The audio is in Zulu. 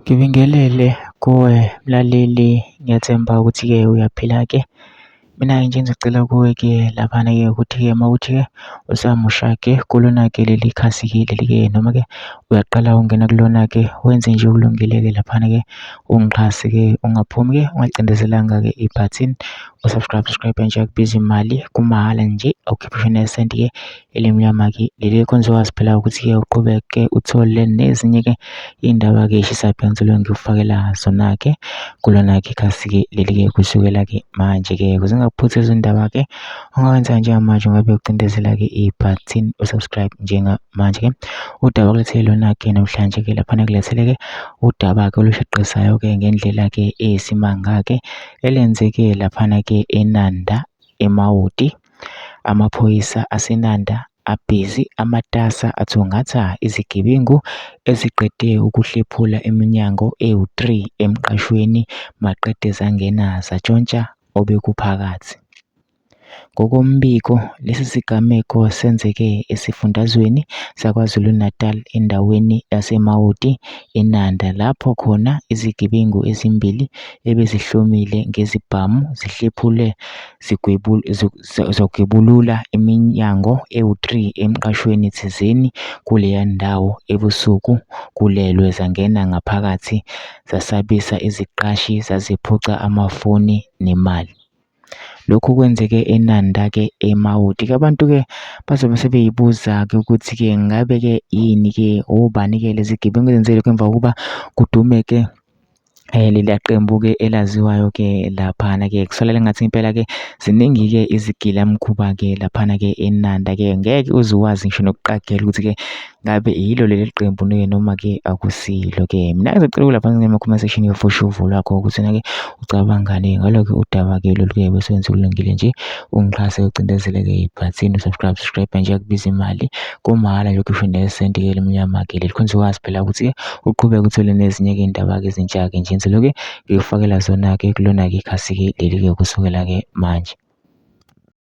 Ngibingelele kuwe mlaleli, ngiyathemba ukuthi-ke uyaphila-ke. Mina-ke nje engizocela kuwe-ke laphana-ke ukuthi-ke mawukuthi-ke usamusha-ke kulona-ke leli khasi-ke leli-ke noma-ke uyaqala ungena kulona-ke wenze nje okulungile-ke laphana-ke ungixhase-ke ungaphumi-ke ungacindezelanga-ke ibhathini subscribe nje akubizi imali kumahhala nje awukhiphi nesenti-ke elimnyama-ke leli khona uzokwazi phela ukuthi-ke uqhubeke uthole nezinye-ke iy'ndaba-ke eshisa-ke ngizolobe ngikufakela zona-ke kulona-ke ikhasi-ke leli-ke kusukela-ke manje-ke ukuze ungaphuthi izindaba-ke ongakwenza njengamanje ungabe ucindezela-ke ibhathini usubscribe njengamanje-ke. Udaba kulethele lona-ke namhlanje-ke laphana kulethele-ke udaba-ke olushaqqisayo-ke ngendlela-ke eyisimanga-ke elenzeke laphana-ke eNanda eMawoti. Amaphoyisa aseNanda abhizi amatasa athungatha izigebengu eziqede ukuhlephula iminyango ewu-3 emqashweni maqede zangena zatshontsha obekuphakathi. Ngokombiko, lesi sigameko senzeke esifundazweni saKwaZulu-Natal endaweni yaseMawoti eNanda lapho khona izigebengu ezimbili ebezihlomile ngezibhamu zihlephule zagwebulula iminyango ewu-3 emqashweni thizeni kuleya ndawo ebusuku kulelwe zangena ngaphakathi zasabisa iziqashi zaziphuca amafoni nemali. Lokhu kwenzeke eNanda-ke eMawoti. Abantu-ke bazobe sebeyibuza-ke ukuthi-ke ngabe-ke yini-ke obani-ke lezi gebengu ezenze lokhu emva kokuba kudume-ke leliya qembu-ke elaziwayo-ke laphana-ke kusolakala engathi impela-ke ziningi-ke izigilamkhuba-ke laphana-ke eNanda-ke ngeke uze uwazi ngisho nokuqagela ukuthi-ke ngabe yilo leli qembu-ke noma-ke akusilo-ke. Mina ngizocela lapha ngema-comment section for sure uvo lwakho ukuthi na-ke ucabangani ngalo-ke udaba-ke lolu-ke bese wenza okulungile nje ungixhase ucindezeleke ibhathini subscribe nje akubiza imali kumahhala nje ukhiphe nesenti-ke elimnyama-ke leli khona uzokwazi phela ukuthi-ke uqhubeke uthole nezinye-ke iy'ndaba-ke ezintsha-ke nje ngizoloke ngikufakela zona-ke kulona-ke ikhasi-ke leli-ke kusukela-ke manje.